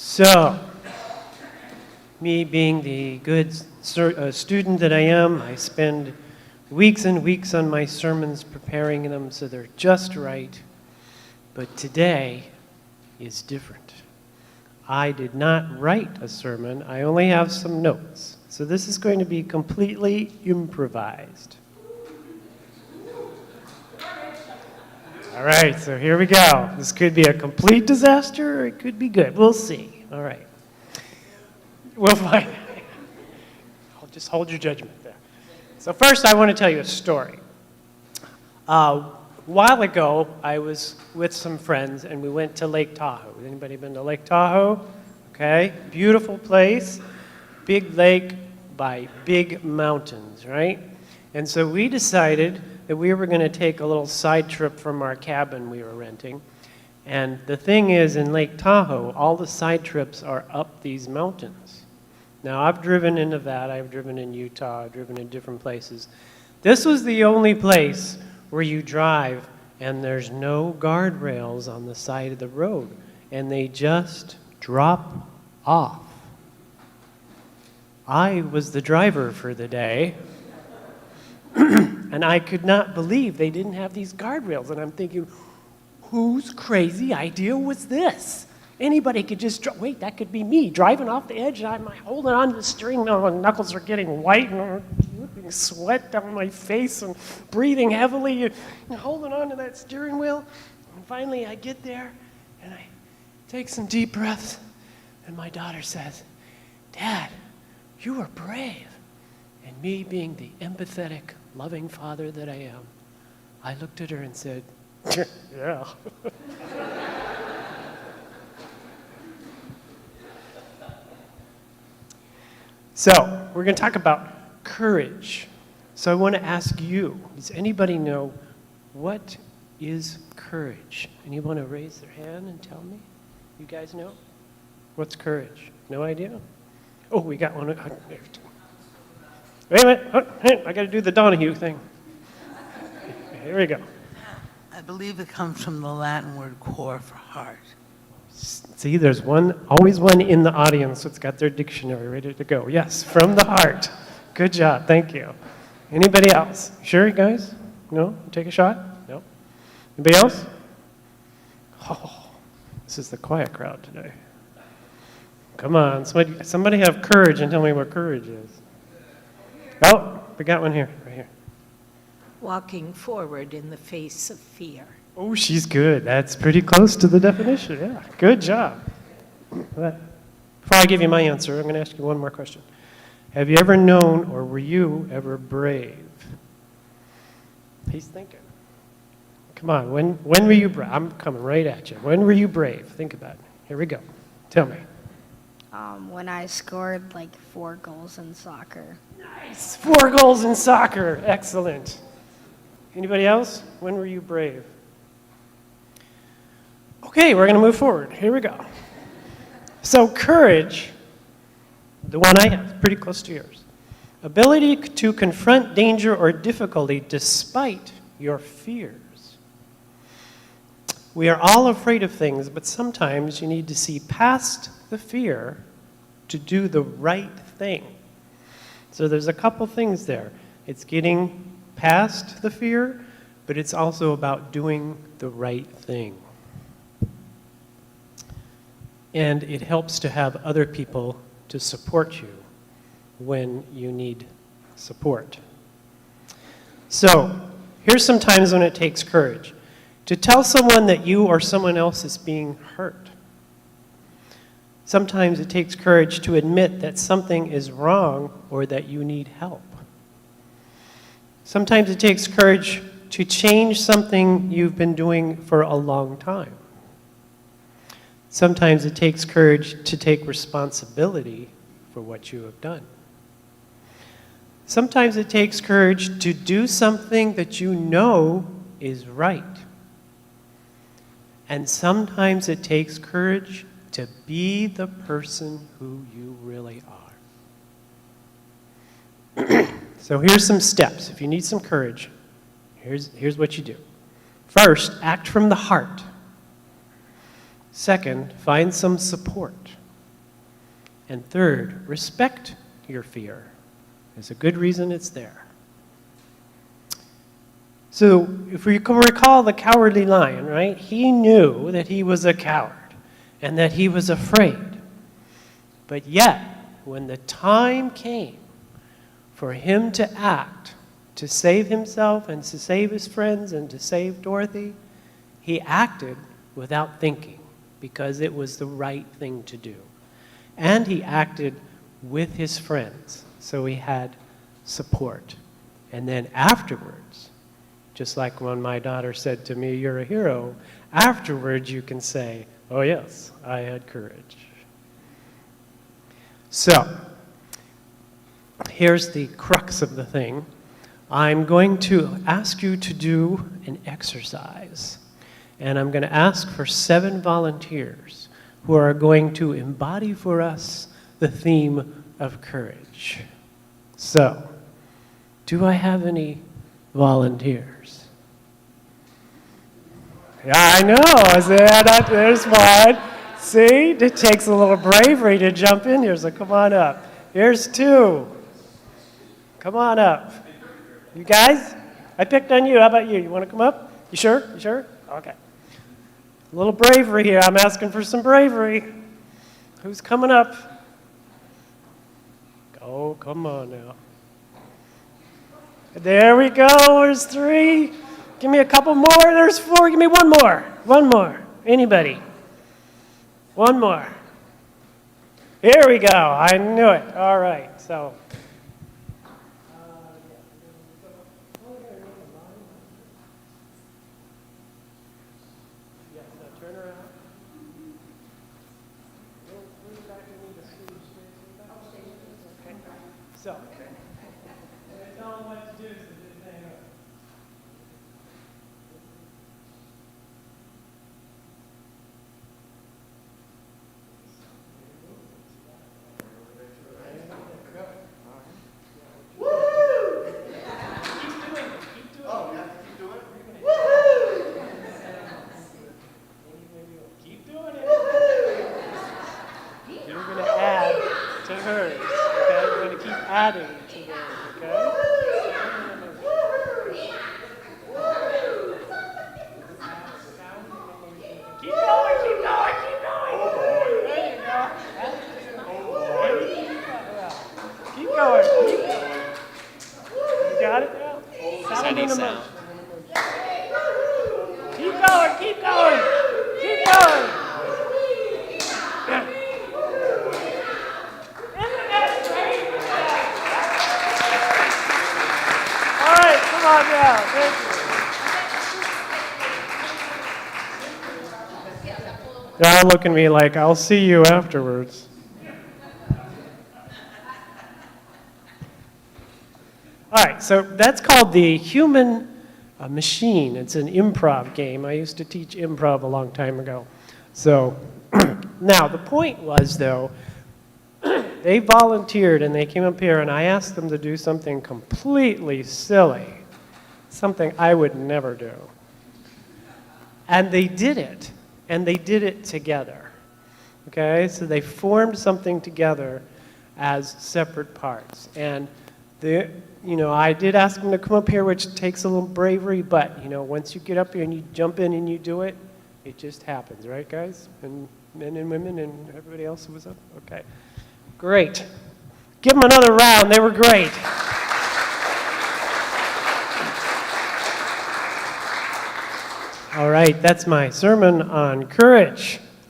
So, me being the good student that I am, I spend weeks and weeks on my sermons preparing them so they're just right. But today is different. I did not write a sermon. I only have some notes. So this is going to be completely improvised. All right, so here we go. This could be a complete disaster or it could be good. We'll see. All right. We'll find. I'll just hold your judgment there. So first I want to tell you a story. A while ago, I was with some friends and we went to Lake Tahoe. Anybody been to Lake Tahoe? Okay, beautiful place, big lake by big mountains, right? And so we decided that we were going to take a little side trip from our cabin we were renting. And the thing is, in Lake Tahoe, all the side trips are up these mountains. Now, I've driven in Nevada, I've driven in Utah, I've driven in different places. This was the only place where you drive and there's no guardrails on the side of the road, and they just drop off. I was the driver for the day, and I could not believe they didn't have these guardrails, and I'm thinking, whose crazy idea was this? Anybody could just, wait, that could be me, driving off the edge, and I'm holding on to the steering wheel, my knuckles are getting white, and I'm dripping sweat down my face, and breathing heavily, and holding on to that steering wheel. And finally, I get there, and I take some deep breaths, and my daughter says, "Dad, you were brave." And me being the empathetic, loving father that I am, I looked at her and said, "Yeah." So, we're going to talk about courage. So I want to ask you, does anybody know what is courage? Anyone want to raise their hand and tell me? You guys know? What's courage? No idea? Oh, we got one. Wait a minute. Oh, hey, I got to do the Donahue thing. Here we go. I believe it comes from the Latin word cor for heart. See, there's always one in the audience that's got their dictionary ready to go. Yes, from the heart. Good job, thank you. Anybody else? Sure, guys? No? Take a shot? No? Anybody else? Oh, this is the quiet crowd today. Come on, somebody have courage and tell me what courage is. Oh, we got one here, right here. Walking forward in the face of fear. Oh, she's good. That's pretty close to the definition. Yeah, good job. Before I give you my answer, I'm going to ask you one more question. Have you ever known, or were you ever brave? He's thinking. Come on, when were you brave? I'm coming right at you. When were you brave? Think about it. Here we go. Tell me. When I scored like 4 goals in soccer. Nice. 4 goals in soccer. Excellent. Anybody else? When were you brave? Okay, we're going to move forward. Here we go. So courage, the one I have, is pretty close to yours. Ability to confront danger or difficulty despite your fears. We are all afraid of things, but sometimes you need to see past the fear to do the right thing. So there's a couple things there. It's getting past the fear, but it's also about doing the right thing. And it helps to have other people to support you when you need support. So, here's some times when it takes courage. To tell someone that you or someone else is being hurt. Sometimes it takes courage to admit that something is wrong or that you need help. Sometimes it takes courage to change something you've been doing for a long time. Sometimes it takes courage to take responsibility for what you have done. Sometimes it takes courage to do something that you know is right. And sometimes it takes courage to be the person who you really are. So here's some steps. If you need some courage, here's what you do. First, act from the heart. Second, find some support. And third, respect your fear. There's a good reason it's there. So if we can recall the cowardly lion, right? He knew that he was a coward and that he was afraid. But yet, when the time came for him to act, to save himself and to save his friends and to save Dorothy, he acted without thinking because it was the right thing to do. And he acted with his friends, so he had support. And then afterwards, just like when my daughter said to me, "You're a hero," afterwards you can say, "Oh yes, I had courage." So, here's the crux of the thing. I'm going to ask you to do an exercise. And I'm going to ask for 7 volunteers who are going to embody for us the theme of courage. So, do I have any volunteers? Yeah, I know. There's one. See, it takes a little bravery to jump in here, so come on up. Here's 2. Come on up. You guys? I picked on you. How about you? You want to come up? You sure? You sure? Okay. A little bravery here. I'm asking for some bravery. Who's coming up? Oh, come on now. There we go. There's 3. Give me a couple more. There's 4. Give me one more. One more. Anybody? One more. Here we go. I knew it. All right. So. Yes, now turn around. Okay. So. Tell them what to do so they hang up. Keep doing it. You're going to add to hers, okay? You're going to keep adding to theirs, okay? Keep going, keep going, keep going. There you go. Keep going, keep going. You got it now? Sounding sound. Keep going, keep going, keep going. All right, come on down. Thank you. They're all looking at me like, "I'll see you afterwards." All right, so that's called the human machine. It's an improv game. I used to teach improv a long time ago. So now the point was, though, they volunteered and they came up here and I asked them to do something completely silly, something I would never do. And they did it, and they did it together. Okay, so they formed something together as separate parts. And I did ask them to come up here, which takes a little bravery, but once you get up here and you jump in and you do it, it just happens, right, guys? And men and women and everybody else who was up? Okay, great. Give them another round. They were great. All right, that's my sermon on courage.